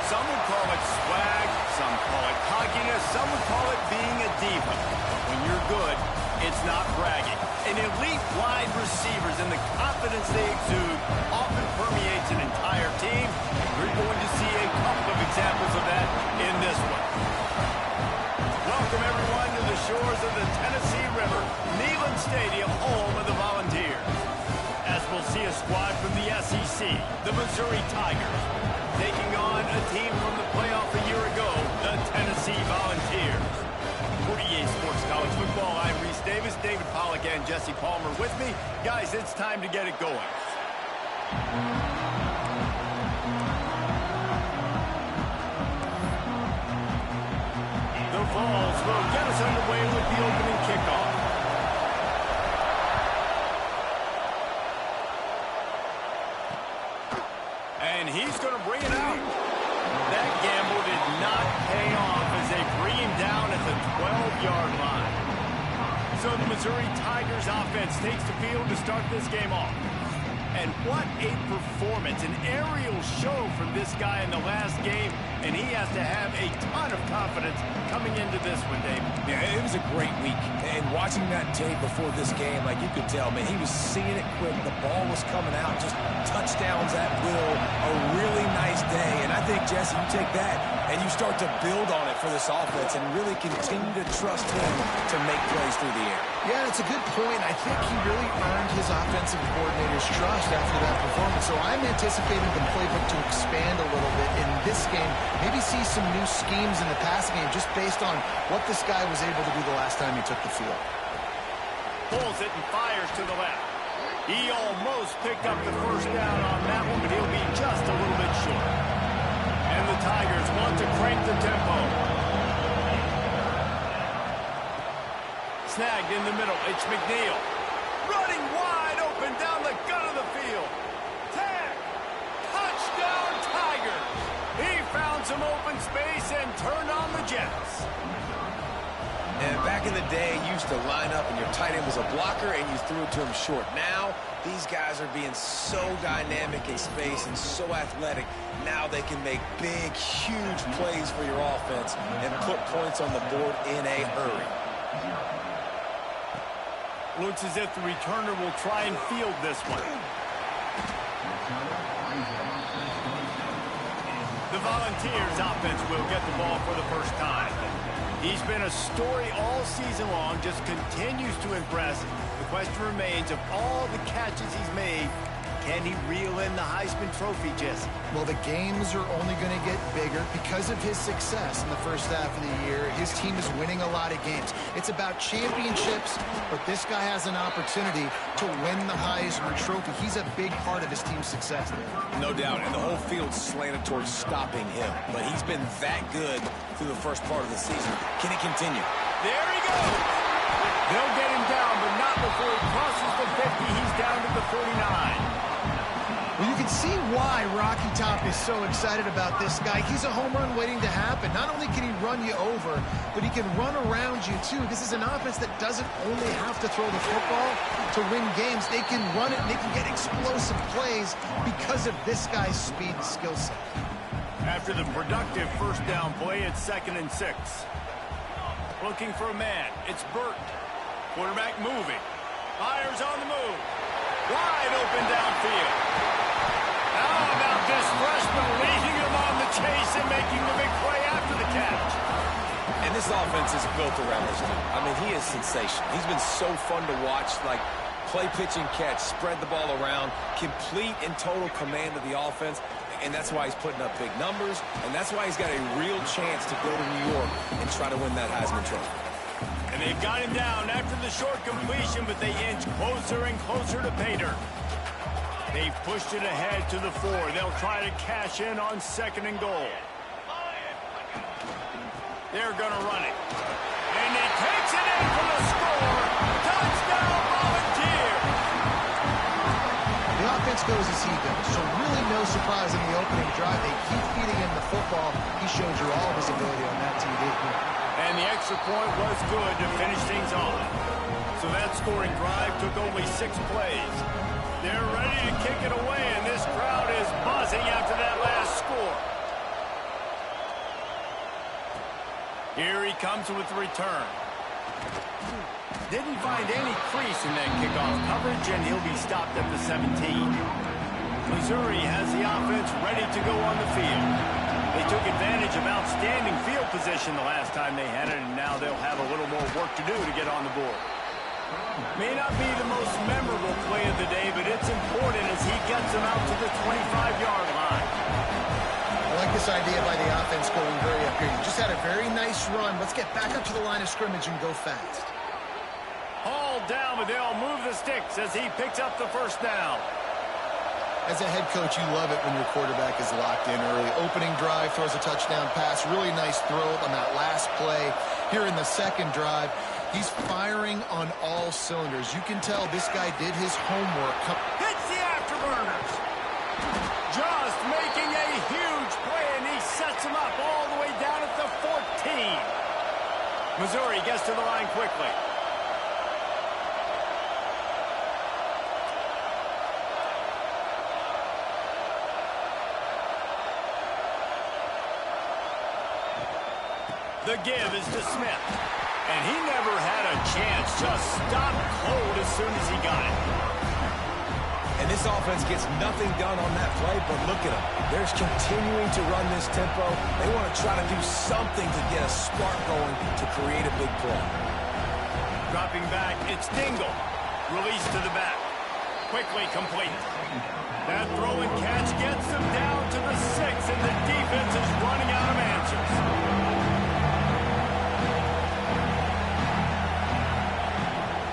Some would call it swag, some call it cockiness, some would call it being a diva. When you're good, it's not bragging. And elite wide receivers and the confidence they exude often permeates an entire team. We're going to see a couple of examples of that in this one. Welcome, everyone, to the shores of the Tennessee River, Neyland Stadium, home of the Volunteers. As we'll see a squad from the SEC, the Missouri Tigers, taking on a team from the playoff a year ago, the Tennessee Volunteers. For EA Sports College Football, I'm Reese Davis, David Pollack, and Jesse Palmer with me. Guys, it's time to get it going. The Vols will get us underway with the opening kickoff. And he's going to bring it out. That gamble did not pay off as they bring him down at the 12-yard line. So the Missouri Tigers offense takes the field to start this game off. And what a performance, an aerial show from this guy in the last game, and he has to have a ton of confidence coming into this one, Dave. Yeah, it was a great week, and watching that tape before this game, like you could tell, man, he was seeing it quick. The ball was coming out, just touchdowns at will, a really nice day. And I think, Jesse, you take that and you start to build on it for this offense and really continue to trust him to make plays through the air. Yeah, it's a good point. I think he really earned his offensive coordinator's trust after that performance. So I'm anticipating the playbook to expand a little bit in this game. Maybe see some new schemes in the passing game just based on what this guy was able to do the last time he took the field. Pulls it and fires to the left. He almost picked up the first down on that one, but he'll be just a little bit short. And the Tigers want to crank the tempo. Snagged in the middle, it's McNeil. Running wide open down the gut of the field. Tag! Touchdown Tigers! He found some open space and turned on the Jets. And back in the day, you used to line up and your tight end was a blocker and you threw it to him short. Now, these guys are being so dynamic in space and so athletic. Now they can make big, huge plays for your offense and put points on the board in a hurry. Looks as if the returner will try and field this one. The Volunteers offense will get the ball for the first time. He's been a story all season long, just continues to impress. The question remains, of all the catches he's made, can he reel in the Heisman Trophy, Jesse? Well, the games are only going to get bigger because of his success in the first half of the year. His team is winning a lot of games. It's about championships, but this guy has an opportunity to win the Heisman Trophy. He's a big part of his team's success there. No doubt, and the whole field's slanted towards stopping him. But he's been that good through the first part of the season. Can he continue? There he goes! They'll get him down, but not before he crosses the 50. He's down to the 49. Well, you can see why Rocky Top is so excited about this guy. He's a home run waiting to happen. Not only can he run you over, but he can run around you, too. This is an offense that doesn't only have to throw the football to win games. They can run it, and they can get explosive plays because of this guy's speed and skill set. After the productive first down play, it's 2nd and 6. Looking for a man. It's Burton. Quarterback moving. Fires on the move. Wide open downfield. How about this freshman leading him on the chase and making the big play after the catch? And this offense is built around this dude. I mean, he is sensational. He's been so fun to watch, like play, pitch, and catch, spread the ball around, complete and total command of the offense. And that's why he's putting up big numbers, and that's why he's got a real chance to go to New York and try to win that Heisman Trophy. And they've got him down after the short completion, but they inch closer and closer to pay dirt. They've pushed it ahead to the 4. They'll try to cash in on 2nd and goal. They're going to run it. And he takes it in for the score. Touchdown, Volunteers! The offense goes as he goes, so really no surprise in the opening drive. They keep feeding him the football. He showed you all of his ability on that TV. And the extra point was good to finish things off. So that scoring drive took only 6 plays. They're ready to kick it away, and this crowd is buzzing after that last score. comes with the return. Didn't find any crease in that kickoff coverage, and he'll be stopped at the 17. Missouri has the offense ready to go on the field. They took advantage of outstanding field position the last time they had it, and now they'll have a little more work to do to get on the board. May not be the most memorable play of the day, but it's important as he gets them out to the 25-yard line. I like this idea by the offense going very up here. You just had a very nice run. Let's get back up to the line of scrimmage and go fast. Hauled down, but they'll move the sticks as he picks up the first down. As a head coach, you love it when your quarterback is locked in early. Opening drive, throws a touchdown pass. Really nice throw on that last play. Here in the second drive, he's firing on all cylinders. You can tell this guy did his homework. Hits the afterburners. Just making a huge play, and he sets him up all the way down at the 14. Missouri gets to the line quickly. The give is to Smith. And he never had a chance. Just stopped cold as soon as he got it. And this offense gets nothing done on that play, but look at them. They're continuing to run this tempo. They want to try to do something to get a spark going to create a big play. Dropping back, it's Dingle. Release to the back. Quickly complete. That throw and catch gets them down to the 6, and the defense is running out of answers.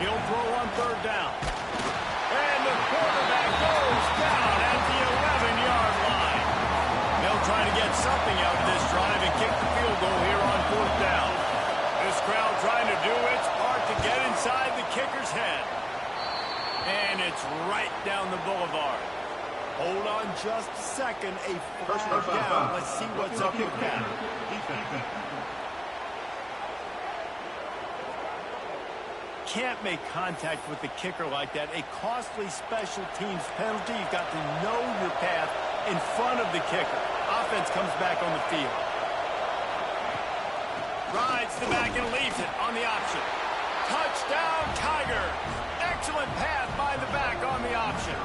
He'll throw on third down. And the quarterback goes down at the 11-yard line. They'll try to get something out of this drive and kick the field goal here on fourth down. This crowd trying to do its part to get inside the kicker's head. And it's right down the boulevard. Hold on just a second. A flag down. Let's see what's up with that. Can't make contact with the kicker like that. A costly special teams penalty. You've got to know your path in front of the kicker. Offense comes back on the field. Rides the back and leaves it on the option. Touchdown, Tiger. Excellent path by the back on the option.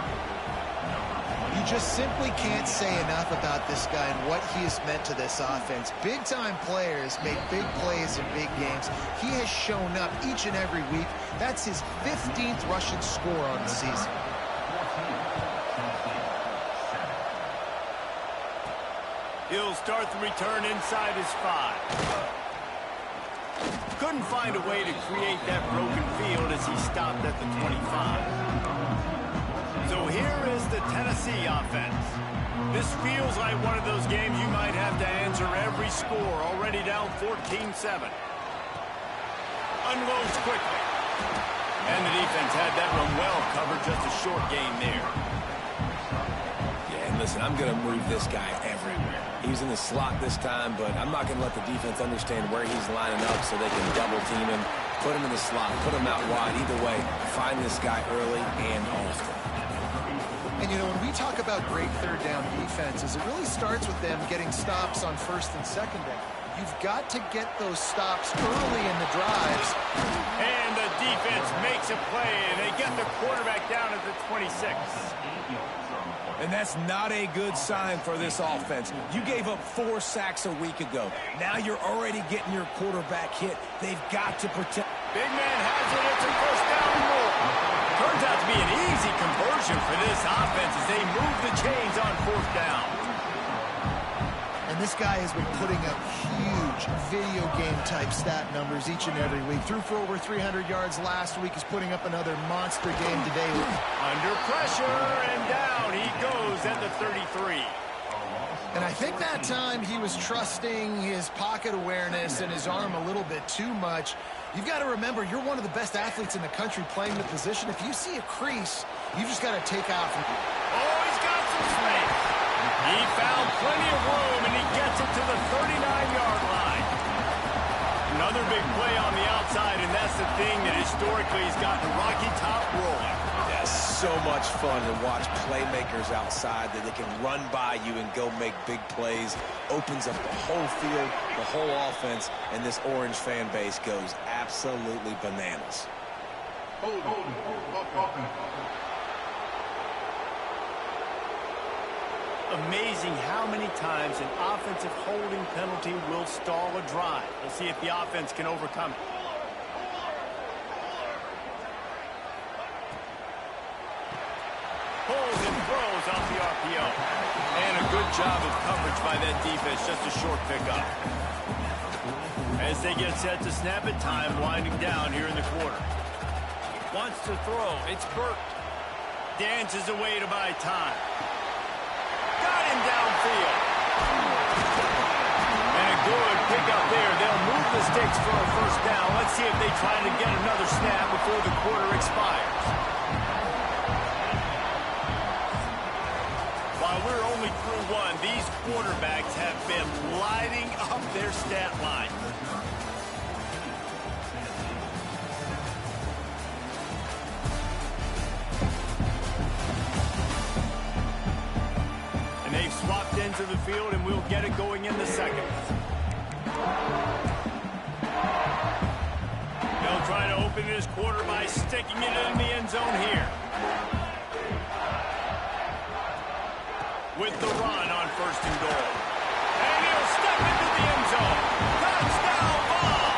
You just simply can't say enough about this guy and what he has meant to this offense. Big-time players make big plays in big games. He has shown up each and every week. That's his 15th rushing score on the season. He'll start the return inside his 5. Couldn't find a way to create that broken field as he stopped at the 25. So here is the Tennessee offense. This feels like one of those games you might have to answer every score. Already down 14-7. Unloads quickly. And the defense had that one well covered. Just a short gain there. Yeah, and listen, I'm going to move this guy everywhere. He's in the slot this time, but I'm not going to let the defense understand where he's lining up so they can double team him, put him in the slot, put him out wide. Either way, find this guy early and often. And, you know, when we talk about great third down defenses, it really starts with them getting stops on first and second down. You've got to get those stops early in the drives. And the defense makes a play, and they get the quarterback down at the 26. And that's not a good sign for this offense. You gave up 4 sacks a week ago. Now you're already getting your quarterback hit. They've got to protect. Big man has it. It's a first down and more. Turns out to be an easy conversion for this offense as they move the chains on fourth down. And this guy has been putting up huge video game type stat numbers each and every week. Threw for over 300 yards last week. He's putting up another monster game today. Under pressure, and down he goes at the 33. And I think that time he was trusting his pocket awareness and his arm a little bit too much. You've got to remember, you're one of the best athletes in the country playing the position. If you see a crease, you just got to take off. Oh, he's got some space. He found plenty of room, and he gets it to the 39-yard line. Another big play on the outside, and that's the thing that historically has gotten Rocky Top rolling. Yes. so much fun to watch playmakers outside that they can run by you and go make big plays. Opens up the whole field, the whole offense, and this Orange fan base goes absolutely bananas. Amazing how many times an offensive holding penalty will stall a drive. We'll see if the offense can overcome it. Pulls and throws off the RPO. And a good job of coverage by that defense. Just a short pickup. As they get set to snap it, time winding down here in the quarter. Wants to throw. It's Burt. Dances away to buy time. Got him downfield. And a good pickup there. They'll move the sticks for a first down. Let's see if they try to get another snap before the quarter expires. While we're only through one, these quarterbacks have been lighting up their stat line. And they've swapped into the field, and we'll get it going in the second. They'll try to open this quarter by sticking it in the end zone here. With the run on first and goal. And he'll step into the end zone. Touchdown ball!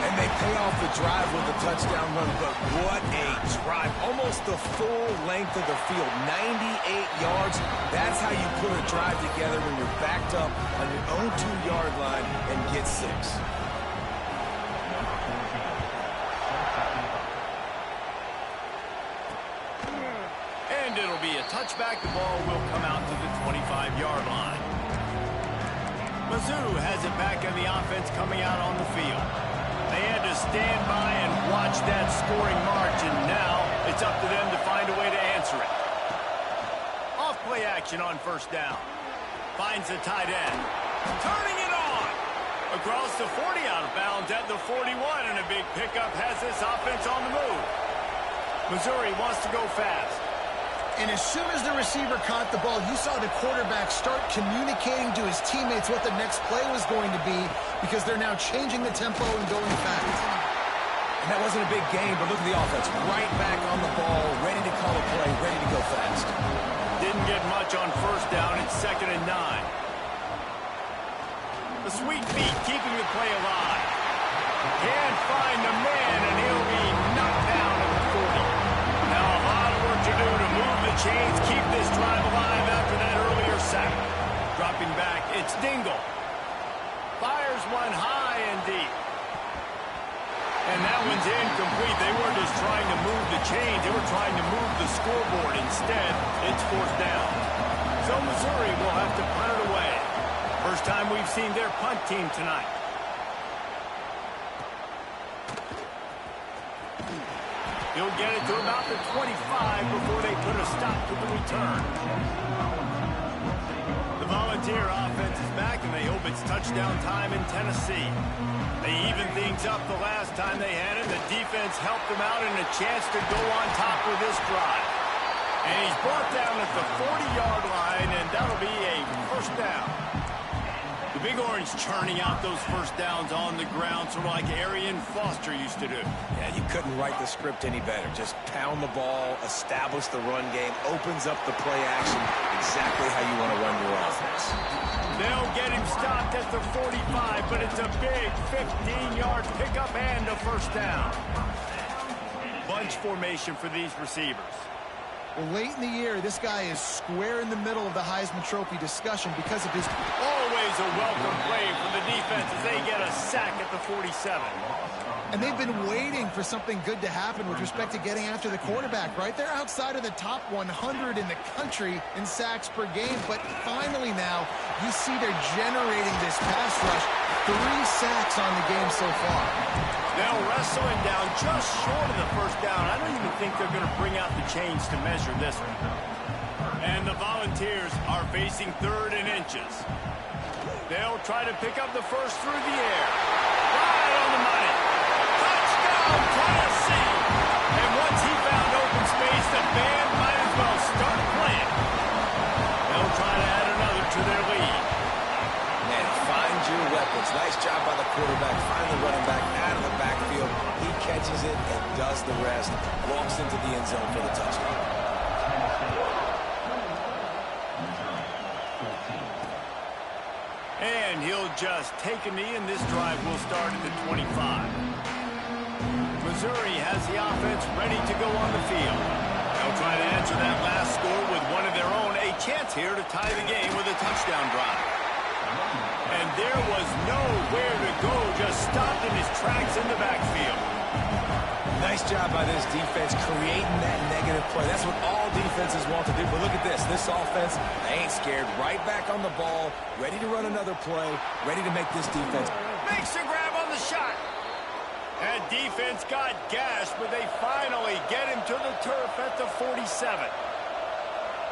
And they pay off the drive with a touchdown run, but what a drive. Almost the full length of the field, 98 yards. That's how you put a drive together when you're backed up on your own 2-yard line and get 6. And it'll be a touchback. The ball will come out to the 25-yard line. Mizzou has it back in the offense coming out on the field. They had to stand by and watch that scoring march, and now it's up to them to find a way to answer it. Off play action on first down. Finds the tight end. Turning it on. Across the 40, out of bounds at the 41, and a big pickup has this offense on the move. Missouri wants to go fast. And as soon as the receiver caught the ball, you saw the quarterback start communicating to his teammates what the next play was going to be, because they're now changing the tempo and going fast. And that wasn't a big game, but look at the offense. Right back on the ball, ready to call a play, ready to go fast. Didn't get much on first down. It's 2nd and 9. The sweet feet keeping the play alive. Can't find the man, and he'll be knocked down at the 40. Now a lot of work to do to move the chains, keep this drive alive after that earlier sack. Dropping back, it's Dingle. Fires one high and deep. And that one's incomplete. They weren't just trying to move the chains, they were trying to move the scoreboard. Instead, it's 4th down. So Missouri will have to punt it away. First time we've seen their punt team tonight. He'll get it to about the 25 before they put a stop to the return. The Volunteer offense is back, and they hope it's touchdown time in Tennessee. They evened things up the last time they had it. The defense helped them out, and a chance to go on top with this drive. And he's brought down at the 40-yard line, and that'll be a first down. The Big Orange churning out those first downs on the ground, sort of like Arian Foster used to do. Yeah, you couldn't write the script any better. Just pound the ball, establish the run game, opens up the play action, exactly how you want to run your offense. They'll get him stopped at the 45, but it's a big 15-yard pickup and a first down. Bunch formation for these receivers. Well, late in the year, this guy is square in the middle of the Heisman Trophy discussion because of his... Always a welcome play for the defense as they get a sack at the 47. And they've been waiting for something good to happen with respect to getting after the quarterback, right? They're outside of the top 100 in the country in sacks per game, but finally now you see they're generating this pass rush. 3 sacks on the game so far. They'll wrestle him down just short of the first down. I don't even think they're going to bring out the chains to measure this one. And the Volunteers are facing 3rd and inches. They'll try to pick up the first through the air. Right on the money. Touchdown, Tennessee! And once he found open walks into the end zone for the touchdown. And he'll just take a knee, and this drive will start at the 25. Missouri has the offense ready to go on the field. They'll try to answer that last score with one of their own. A chance here to tie the game with a touchdown drive. And there was nowhere to go, just stopped in his tracks in the backfield. Nice job by this defense creating that negative play. That's what all defenses want to do. But look at this. This offense, they ain't scared. Right back on the ball, ready to run another play, ready to make this defense. Makes the grab on the shot. That defense got gashed, but they finally get him to the turf at the 47.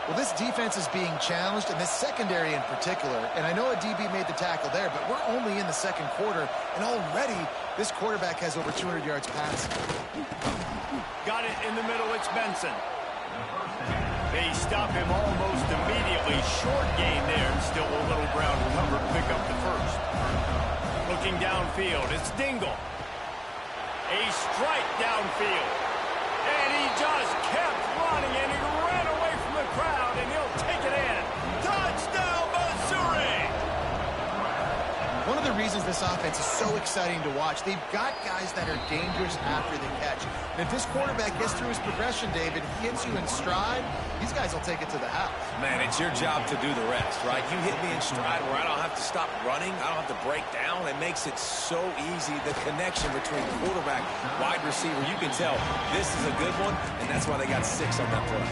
Well, this defense is being challenged, and this secondary in particular. And I know a DB made the tackle there, but we're only in the second quarter, and already this quarterback has over 200 yards passing. Got it in the middle. It's Benson. They stop him almost immediately. Short gain there, and still a little ground cover to pick up the first. Looking downfield, it's Dingle. A strike downfield. And he just kept running, and he ran away from the crowd, and he'll take it in. Touchdown, Missouri! One of the reasons this offense is so exciting to watch, they've got guys that are dangerous after the catch. And if this quarterback gets through his progression, David, hits you in stride, these guys will take it to the house. Man, it's your job to do the rest, right? You hit me in stride where I don't have to stop running. I don't have to break down. It makes it so easy. The connection between quarterback, wide receiver, you can tell this is a good one, and that's why they got 6 on that play.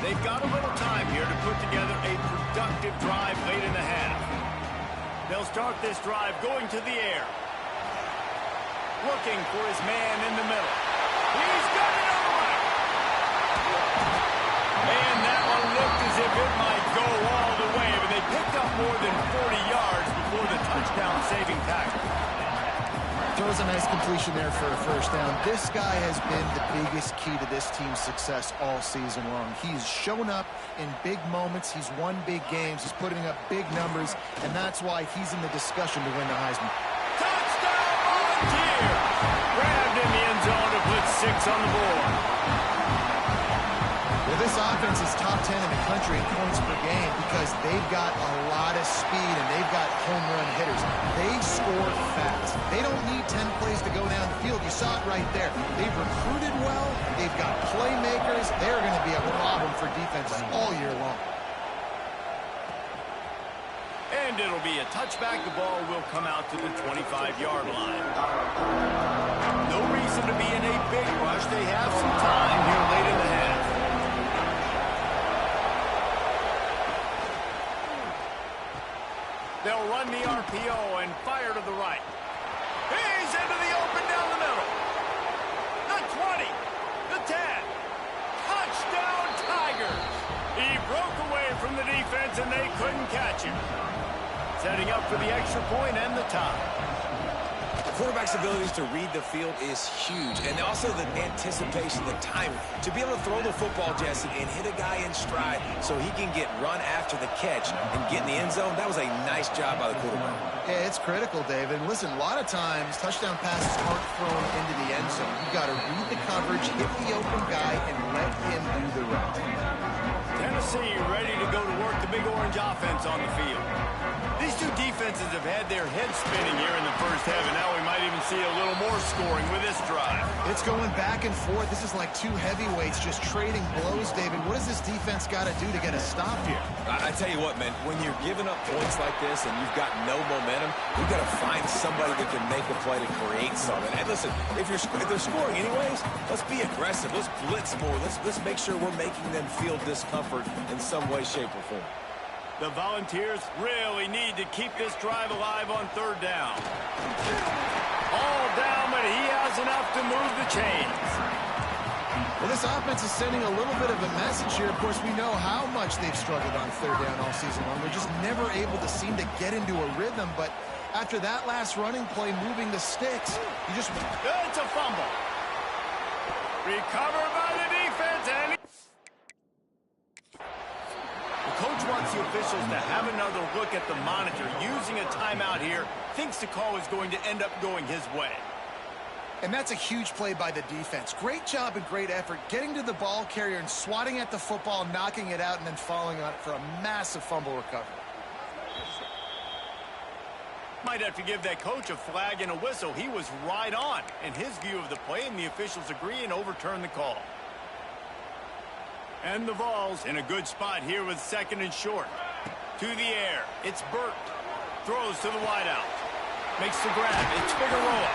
They've got a little time here to put together a productive drive late in the half. They'll start this drive going to the air. Looking for his man in the middle. He's got it on the right. And that one looked as if it might go all the way, but they picked up more than 40 yards before the touchdown-saving tackle. Throws a nice completion there for a first down. This guy has been the biggest key to this team's success all season long. He's shown up in big moments. He's won big games. He's putting up big numbers, and that's why he's in the discussion to win the Heisman. Touchdown, Volunteer! Grabbed in the end zone to put 6 on the board. Well, this offense is top 10 in the country in points per game because they've got a lot of speed and they've got home run hitters. They score fast. They don't need 10 plays to go down the field. You saw it right there. They've recruited well. They've got playmakers. They're going to be a problem for defenses all year long. And it'll be a touchback. The ball will come out to the 25-yard line. No reason to be in a big rush. They have some time here late in the half. They'll run the RPO and fire to the right. He's into the open down the middle. The 20, the 10. Touchdown, Tigers. He broke away from the defense and they couldn't catch him. Setting up for the extra point and the tie. The quarterback's abilities to read the field is huge, and also the anticipation, the timing. To be able to throw the football, Jesse, and hit a guy in stride so he can get run after the catch and get in the end zone, that was a nice job by the quarterback. Yeah, it's critical, David. Listen, a lot of times touchdown passes aren't thrown into the end zone. You've got to read the coverage, hit the open guy, and let him do the rest. Tennessee ready to go to work the Big Orange offense on the field. These two defenses have had their heads spinning here in the first half, and now we might even see a little more scoring with this drive. It's going back and forth. This is like two heavyweights just trading blows, David. What does this defense got to do to get a stop here? I tell you what, man, when you're giving up points like this and you've got no momentum, you've got to find somebody that can make a play to create something. And listen, if they're scoring anyways, let's be aggressive. Let's blitz more. Let's make sure we're making them feel discomfort in some way, shape, or form. The Volunteers really need to keep this drive alive on third down. All down, but he has enough to move the chains. Well, this offense is sending a little bit of a message here. Of course, we know how much they've struggled on third down all season long. They're just never able to seem to get into a rhythm. But after that last running play, moving the sticks, you just... It's a fumble. Recovered by the defense, and the coach wants the officials to have another look at the monitor. Using a timeout here, thinks the call is going to end up going his way. And that's a huge play by the defense. Great job and great effort getting to the ball carrier and swatting at the football, knocking it out, and then falling on it for a massive fumble recovery. Might have to give that coach a flag and a whistle. He was right on in his view of the play, and the officials agree and overturn the call. And the Vols in a good spot here with 2nd and short. To the air. It's Burt. Throws to the wideout. Makes the grab. It's Figueroa.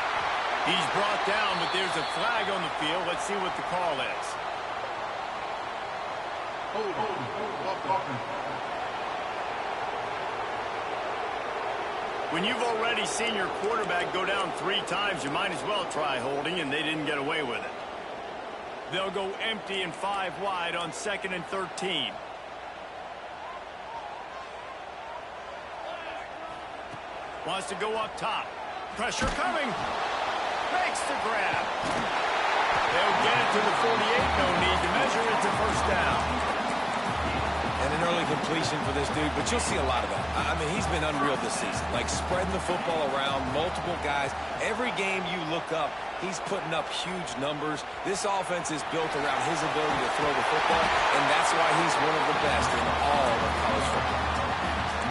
He's brought down, but there's a flag on the field. Let's see what the call is. When you've already seen your quarterback go down 3 times, you might as well try holding, and they didn't get away with it. They'll go empty and 5 wide on 2nd and 13. Wants to go up top. Pressure coming. Makes the grab. They'll get it to the 48. No need to measure. It's a first down. And an early completion for this dude, but you'll see a lot of that. I mean, he's been unreal this season. Like, spreading the football around, multiple guys. Every game you look up, he's putting up huge numbers. This offense is built around his ability to throw the football, and that's why he's one of the best in all of college football.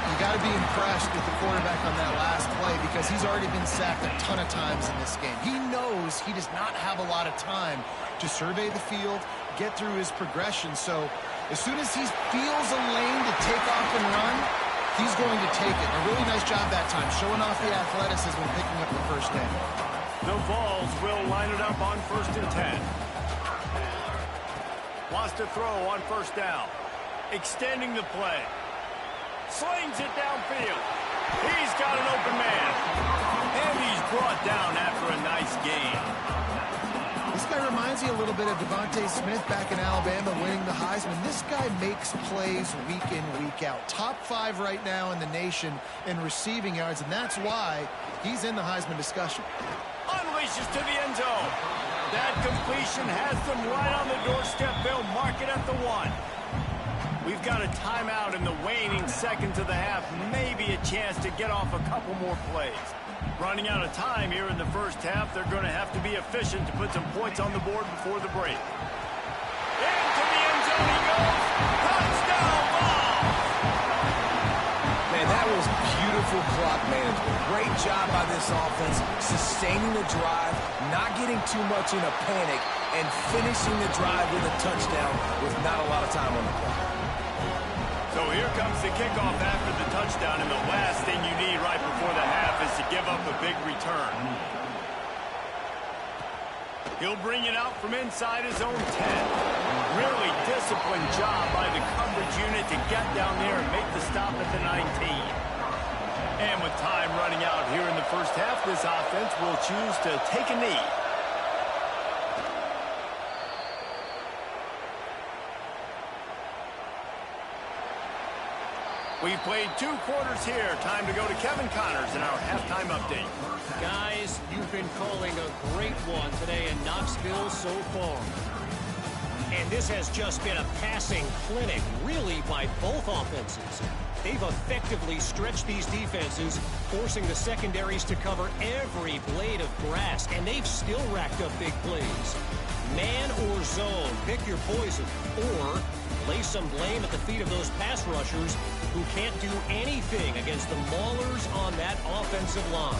You got to be impressed with the quarterback on that last play because he's already been sacked a ton of times in this game. He knows he does not have a lot of time to survey the field, get through his progression. So as soon as he feels a lane to take off and run, he's going to take it. A really nice job that time, showing off the athleticism and picking up the first down. The Vols will line it up on 1st and 10. Wants to throw on 1st down. Extending the play. Slings it downfield. He's got an open man. And he's brought down after a nice gain. This guy reminds me a little bit of Devontae Smith back in Alabama winning the Heisman. This guy makes plays week in, week out. Top 5 right now in the nation in receiving yards, and that's why he's in the Heisman discussion. Unleashes to the end zone. That completion has them right on the doorstep. They'll mark it at the 1. We've got a timeout in the waning seconds of the half. Maybe a chance to get off a couple more plays. Running out of time here in the first half. They're going to have to be efficient to put some points on the board before the break. Into the end zone he goes. Touchdown ball! Man, that was beautiful clock management. Great job by this offense, sustaining the drive, not getting too much in a panic, and finishing the drive with a touchdown with not a lot of time on the clock. So here comes the kickoff after the touchdown, and the last thing you need right before the half is to give up a big return. He'll bring it out from inside his own 10. Really disciplined job by the coverage unit to get down there and make the stop at the 19. And with time running out here in the first half, this offense will choose to take a knee. We've played 2 quarters here. Time to go to Kevin Connors in our halftime update. Guys, you've been calling a great one today in Knoxville so far. And this has just been a passing clinic, really, by both offenses. They've effectively stretched these defenses, forcing the secondaries to cover every blade of grass, and they've still racked up big plays. Man or zone, pick your poison, or lay some blame at the feet of those pass rushers who can't do anything against the maulers on that offensive line.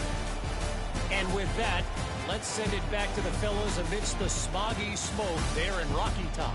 And with that, let's send it back to the fellas amidst the smoggy smoke there in Rocky Top.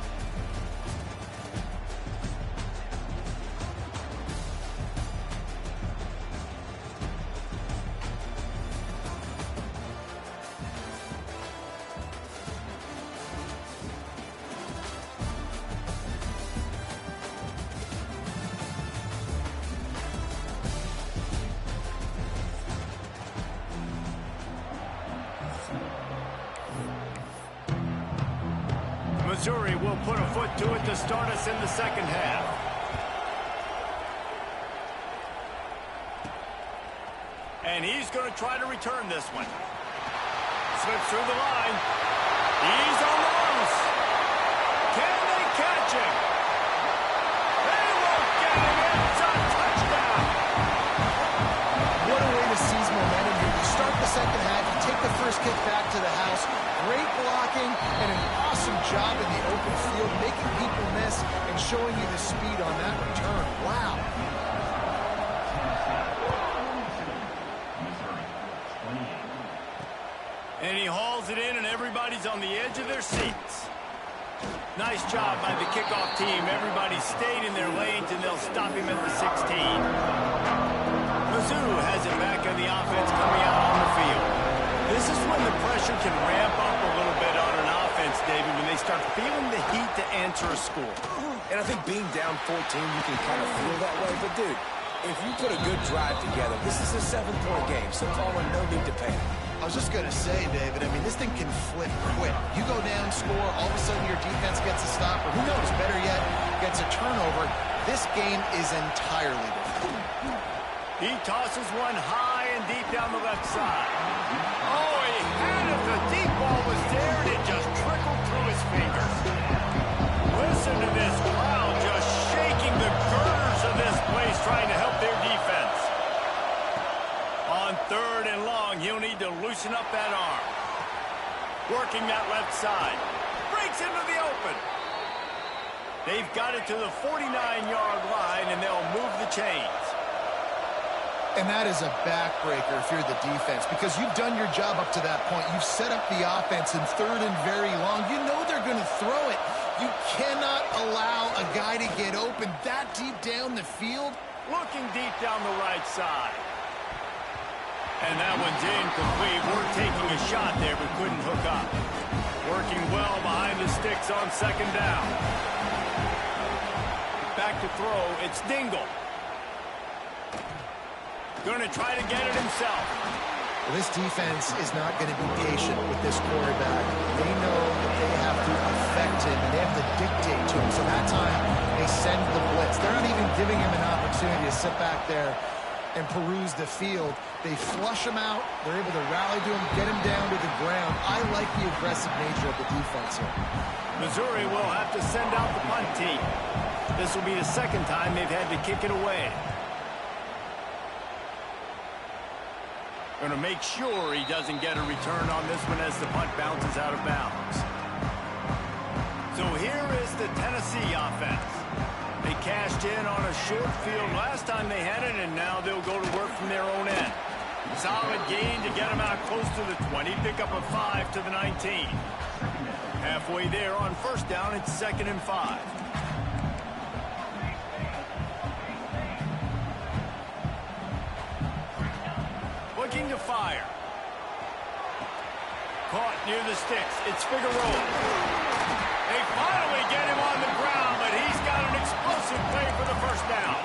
Missouri will put a foot to it to start us in the second half. And he's going to try to return this one. Slips through the line. He's on the loose. Can they catch him? They won't get him. It's a touchdown. What a way to seize momentum here. You start the second half, you take the first returner's kick back to the house. Great blocking and an awesome job in the open field, making people miss and showing you the speed on that return. Wow. And he hauls it in, and everybody's on the edge of their seats. Nice job by the kickoff team. Everybody stayed in their lanes, and they'll stop him at the 16. Mizzou has it back on the offense coming out on the field. This is when the pressure can ramp up a little bit on an offense, David, when they start feeling the heat to answer a score. And I think being down 14, you can kind of feel that way. But, dude, if you put a good drive together, this is a 7-point game, so Colin, no need to panic. I was just going to say, David, I mean, this thing can flip quick. You go down, score, all of a sudden your defense gets a stop, or who knows, better yet, gets a turnover. This game is entirely different. He tosses one high and deep down the left side. Oh, he had it. The deep ball was there, and it just trickled through his fingers. Listen to this crowd just shaking the girders of this place, trying to help their defense. On 3rd and long, he'll need to loosen up that arm. Working that left side. Breaks into the open. They've got it to the 49-yard line, and they'll move the chains. And that is a backbreaker if you're the defense, because you've done your job up to that point. You've set up the offense in 3rd and very long. You know they're going to throw it. You cannot allow a guy to get open that deep down the field. Looking deep down the right side. And that one's incomplete. We're taking a shot there, but couldn't hook up. Working well behind the sticks on 2nd down. Back to throw. It's Dingle. Going to try to get it himself. Well, this defense is not going to be patient with this quarterback. They know that they have to affect him, and they have to dictate to him. So that time, they send the blitz. They're not even giving him an opportunity to sit back there and peruse the field. They flush him out. They're able to rally to him, get him down to the ground. I like the aggressive nature of the defense here. Missouri will have to send out the punt team. This will be the 2nd time they've had to kick it away. Going to make sure he doesn't get a return on this one as the punt bounces out of bounds. So here is the Tennessee offense. They cashed in on a short field last time they had it, and now they'll go to work from their own end. Solid gain to get them out close to the 20, pick up a 5 to the 19. Halfway there on 1st down, it's 2nd and 5. Looking to fire. Caught near the sticks. It's Figueroa. They finally get him on the ground, but he's got an explosive play for the 1st down.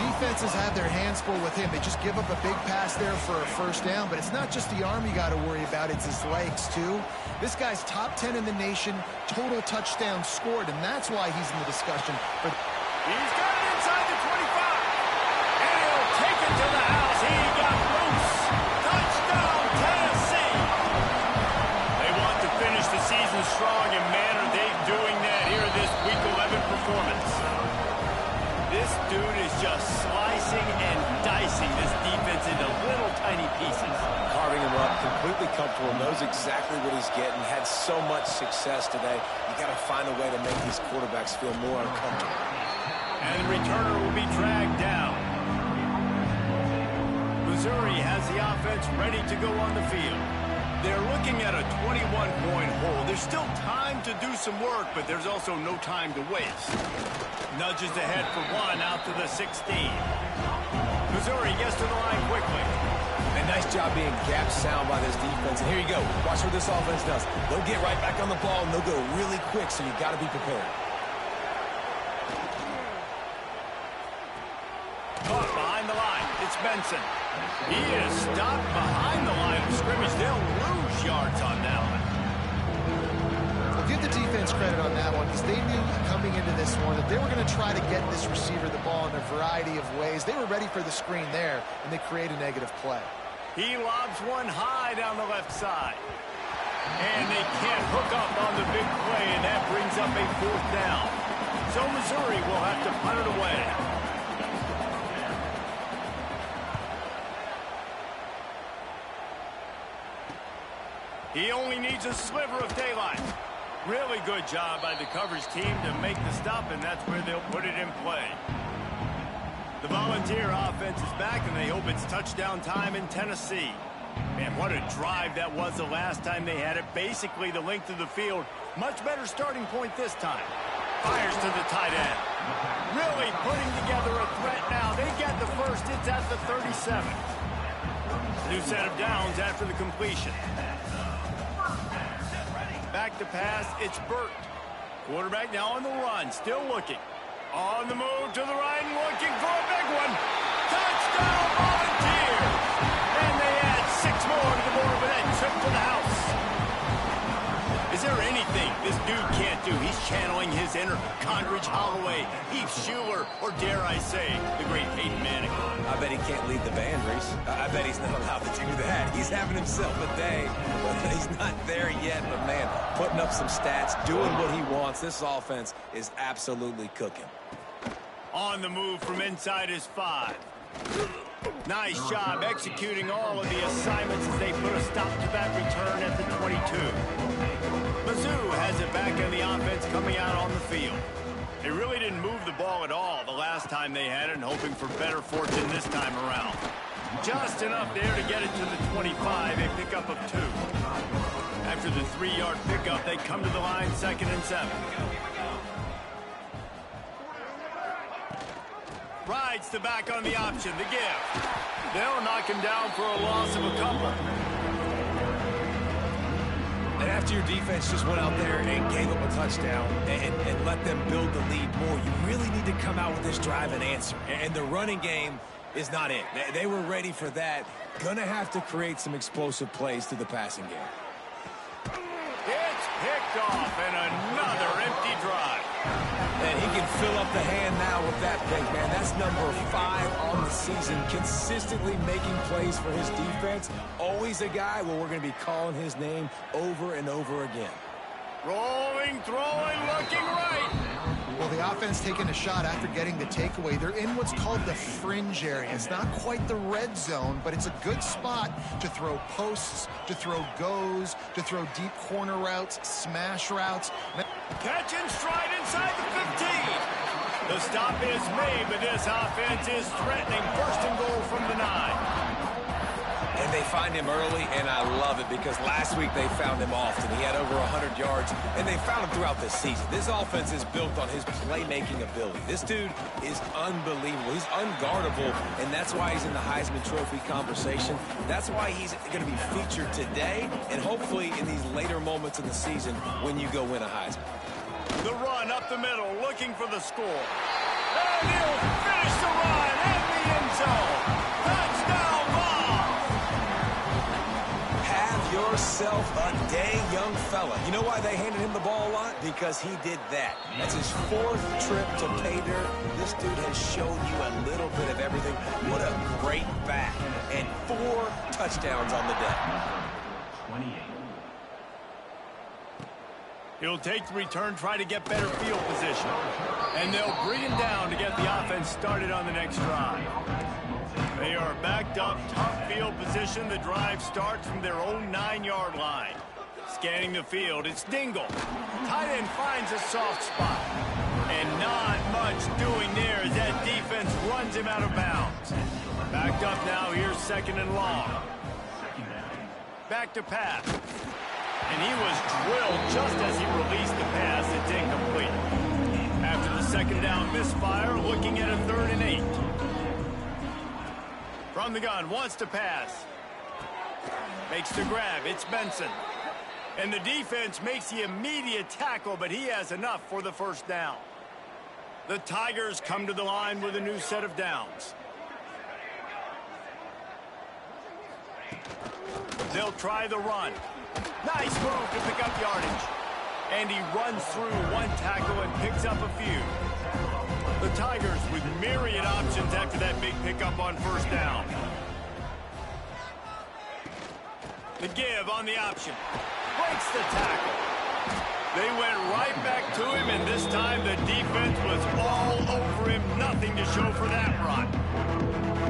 Defenses have their hands full with him. They just give up a big pass there for a 1st down, but it's not just the arm you got to worry about, it's his legs too. This guy's top 10 in the nation, total touchdowns scored, and that's why he's in the discussion. But he's got it inside the 25, and he'll take it to the house. He got loose. Touchdown, Tennessee. They want to finish the season strong, and man, are they doing that here in this Week 11 performance. This dude is just slicing and dicing this defense into little tiny pieces. Carving him up, completely comfortable, knows exactly what he's getting, had so much success today. You got to find a way to make these quarterbacks feel more uncomfortable. And the returner will be dragged down. Missouri has the offense ready to go on the field. They're looking at a 21-point hole. There's still time to do some work, but there's also no time to waste. Nudges ahead for one out to the 16. Missouri gets to the line quickly. A nice job being gap sound by this defense. And here you go. Watch what this offense does. They'll get right back on the ball, and they'll go really quick, so you got to be prepared. Caught behind the line. It's Benson. He is stopped behind the line of scrimmage. They'll lose yards on that one. Well, give the defense credit on that one, because they knew coming into this one that they were going to try to get this receiver the ball in a variety of ways. They were ready for the screen there, and they create a negative play. He lobs one high down the left side. And they can't hook up on the big play, and that brings up a 4th down. So Missouri will have to punt it away. He only needs a sliver of daylight. Really good job by the coverage team to make the stop, and that's where they'll put it in play. The Volunteer offense is back, and they hope it's touchdown time in Tennessee. Man, what a drive that was the last time they had it. Basically the length of the field. Much better starting point this time. Fires to the tight end. Really putting together a threat now. They get the first. It's at the 37. New set of downs after the completion. Back to pass, it's Burt. Quarterback now on the run, still looking. On the move to the right, looking for a big one. Touchdown Volunteers! And they add 6 more to the board with that trip to the house. Is there anything this dude can't do? He's channeling his inner Condridge Holloway, Heath Schuler, or dare I say, the great Peyton Manning. I bet he can't lead the band, Reese. I bet he's not allowed to do that. He's having himself a day. He's not there yet, but man, putting up some stats, doing what he wants. This offense is absolutely cooking. On the move from inside his 5. Nice job executing all of the assignments as they put a stop to that return at the 22. Mizzou has it back in the offense coming out on the field. They really didn't move the ball at all the last time they had it, and hoping for better fortune this time around. Just enough there to get it to the 25, a pickup of 2. After the 3-yard pickup, they come to the line 2nd and 7. Rides the back on the option, the give. They'll knock him down for a loss of a couple. And after your defense just went out there and gave up a touchdown and let them build the lead more, you really need to come out with this drive and answer. And the running game is not it. They were ready for that. Gonna have to create some explosive plays through the passing game. It's picked off, and another empty drive. And he can fill up the hand now with that pick, man. That's number 5 on the season, consistently making plays for his defense. Always a guy where we're going to be calling his name over and over again. Rolling, throwing, looking right. Well, the offense taking a shot after getting the takeaway. They're in what's called the fringe area. It's not quite the red zone, but it's a good spot to throw posts, to throw goes, to throw deep corner routes, smash routes. Catch and stride inside the 15. The stop is made, but this offense is threatening. 1st and goal from the 9. And they find him early, and I love it because last week they found him often. He had over 100 yards, and they found him throughout the season. This offense is built on his playmaking ability. This dude is unbelievable. He's unguardable, and that's why he's in the Heisman Trophy conversation. That's why he's going to be featured today and hopefully in these later moments in the season when you go win a Heisman. The run up the middle, looking for the score. And he'll finish the run in the end zone. Touchdown ball! Have yourself a day, young fella. You know why they handed him the ball a lot? Because he did that. That's his 4th trip to pay dirt. This dude has shown you a little bit of everything. What a great back. And 4 touchdowns on the day. 28. He'll take the return, try to get better field position. And they'll bring him down to get the offense started on the next drive. They are backed up, top field position. The drive starts from their own 9-yard line. Scanning the field, it's Dingle. Tight end finds a soft spot. And not much doing there as that defense runs him out of bounds. Backed up now, here's 2nd and long. Back to pass. And he was drilled just as he released the pass. It's incomplete. After the 2nd down misfire, looking at a 3rd and 8. From the gun, wants to pass. Makes the grab, it's Benson. And the defense makes the immediate tackle, but he has enough for the 1st down. The Tigers come to the line with a new set of downs. They'll try the run. Nice move to pick up yardage. And he runs through 1 tackle and picks up a few. The Tigers with myriad options after that big pickup on 1st down. The give on the option. Breaks the tackle. They went right back to him, and this time the defense was all over him. Nothing to show for that run.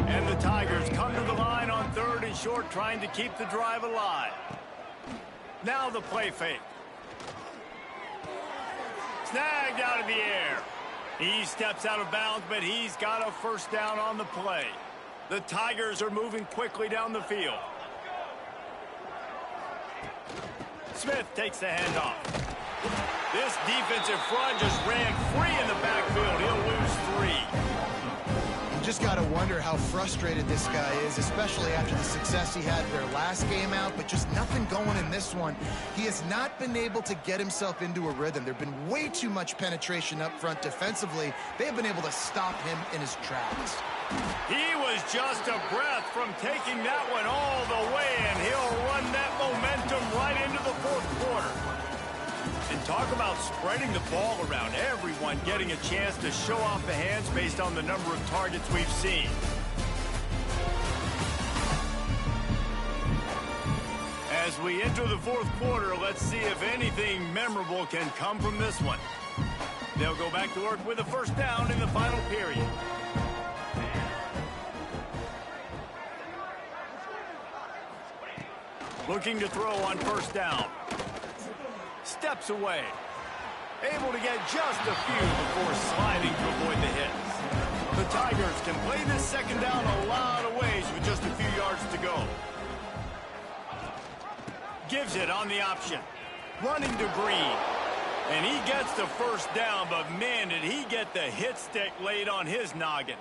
And the Tigers come to the line on 3rd and short, trying to keep the drive alive. Now the play fake. Snagged out of the air. He steps out of bounds, but he's got a first down on the play. The Tigers are moving quickly down the field. Smith takes the handoff. This defensive front just ran free in the backfield. He'll lose 3. You just got to wonder how frustrated this guy is, especially after the success he had their last game out, but just nothing going in this one. He has not been able to get himself into a rhythm. There have been way too much penetration up front defensively. They have been able to stop him in his tracks. He was just a breath from taking that one all the way, and he'll run that momentum right into the fourth quarter. And talk about spreading the ball around, everyone getting a chance to show off the hands based on the number of targets we've seen. As we enter the fourth quarter, let's see if anything memorable can come from this one. They'll go back to work with a first down in the final period. Looking to throw on first down. Steps away. Able to get just a few before sliding to avoid the hits. The Tigers can play this second down a lot of ways with just a few yards to go. Gives it on the option. Running to Green. And he gets the first down, but man, did he get the hit stick laid on his noggin.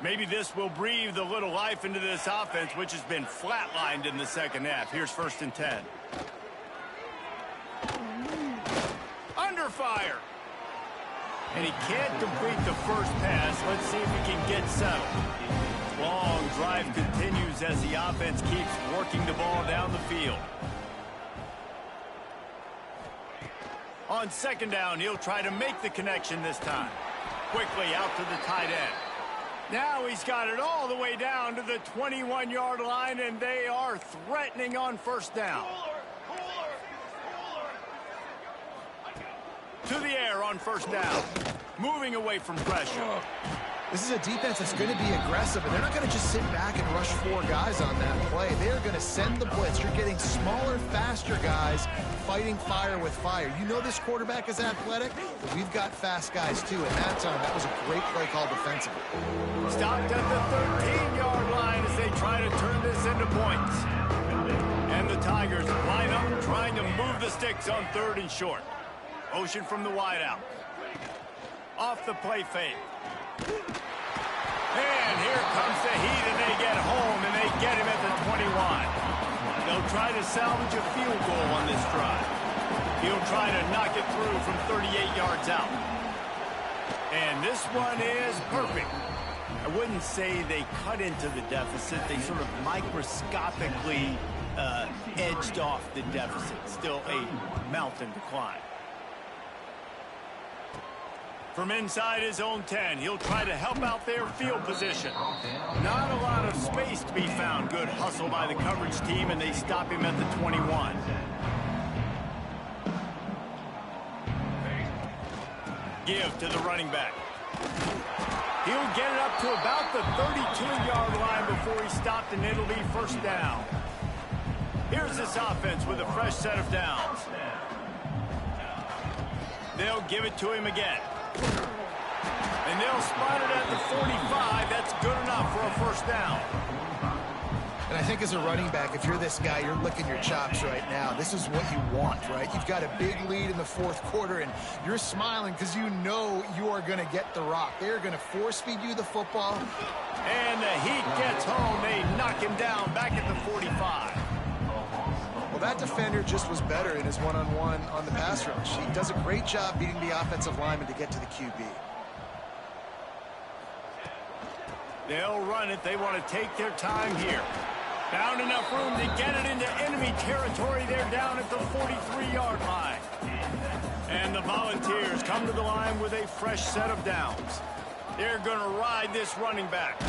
Maybe this will breathe a little life into this offense, which has been flatlined in the second half. Here's 1st and 10. Under fire. And he can't complete the first pass. Let's see if he can get settled. Long drive continues as the offense keeps working the ball down the field. On second down, he'll try to make the connection this time. Quickly out to the tight end. Now he's got it all the way down to the 21-yard line, and they are threatening on first down. To the air on first down. Moving away from pressure. This is a defense that's going to be aggressive, and they're not going to just sit back and rush 4 guys on that play. They're going to send the blitz. You're getting smaller, faster guys fighting fire with fire. You know this quarterback is athletic, but we've got fast guys too. And that time, that was a great play call defensively. Stopped at the 13-yard line as they try to turn this into points. And the Tigers line up trying to move the sticks on 3rd and short. Motion from the wideout. Off the play fake. And here comes the heat, and they get home, and they get him at the 21. They'll try to salvage a field goal on this drive. He'll try to knock it through from 38 yards out. And this one is perfect. I wouldn't say they cut into the deficit. They sort of microscopically edged off the deficit. Still a mountain to climb. From inside his own 10, he'll try to help out their field position. Not a lot of space to be found. Good hustle by the coverage team, and they stop him at the 21. Give to the running back. He'll get it up to about the 32-yard line before he's stopped, and it'll be first down. Here's this offense with a fresh set of downs. They'll give it to him again. And they'll spot it at the 45. That's good enough for a first down. And I think as a running back, if you're this guy, you're licking your chops right now. This is what you want, right? You've got a big lead in the fourth quarter, and you're smiling because you know you are going to get the rock. They're going to force feed you the football. And the Heat gets home. They knock him down back at the 45. Well, that defender just was better in his one-on-one on the pass rush. He does a great job beating the offensive lineman to get to the QB. They'll run it. They want to take their time here. Found enough room to get it into enemy territory. They're down at the 43-yard line. And the Volunteers come to the line with a fresh set of downs. They're going to ride this running back.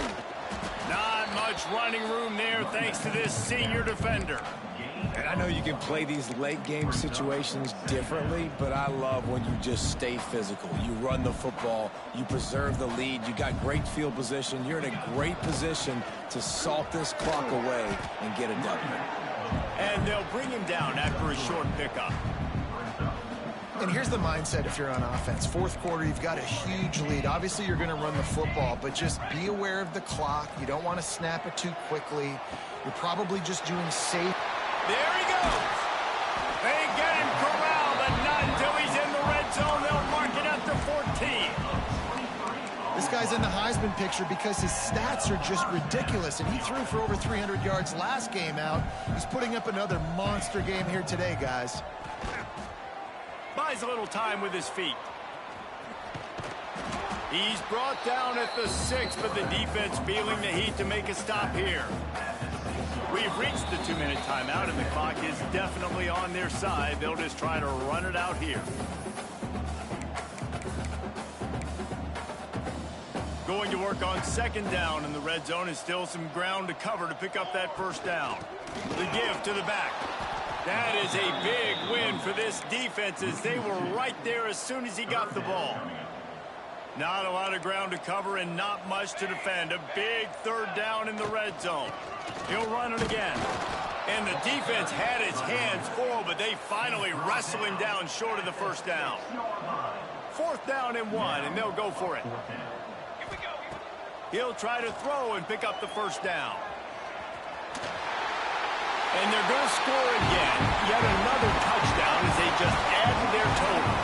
Not much running room there thanks to this senior defender. And I know you can play these late-game situations differently, but I love when you just stay physical. You run the football, you preserve the lead, you got great field position, you're in a great position to salt this clock away and get a W. And they'll bring him down after a short pickup. And here's the mindset if you're on offense. Fourth quarter, you've got a huge lead. Obviously, you're going to run the football, but just be aware of the clock. You don't want to snap it too quickly. You're probably just doing safe. There he goes. They get him corralled, but not until he's in the red zone. They'll mark it at the 14. This guy's in the Heisman picture because his stats are just ridiculous, and he threw for over 300 yards last game out. He's putting up another monster game here today, guys. Buys a little time with his feet. He's brought down at the 6, but the defense feeling the heat to make a stop here. We've reached the 2-minute timeout, and the clock is definitely on their side. They'll just try to run it out here. Going to work on second down in the red zone, and still some ground to cover to pick up that first down. The give to the back. That is a big win for this defense as they were right there as soon as he got the ball. Not a lot of ground to cover and not much to defend. A big third down in the red zone. He'll run it again. And the defense had its hands full, but they finally wrestle him down short of the first down. Fourth down and 1, and they'll go for it. He'll try to throw and pick up the first down. And they're going to score again. Yet another touchdown as they just add to their total.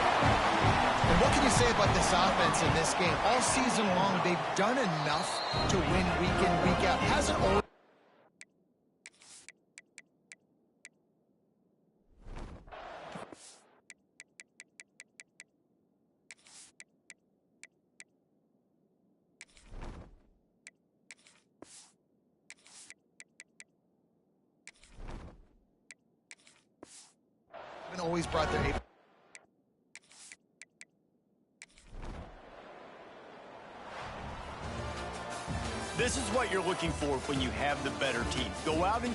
And what can you say about this offense in this game? All season long, they've done enough to win week in, week out. Hasn't always... always brought their... This is what you're looking for when you have the better team. Go out and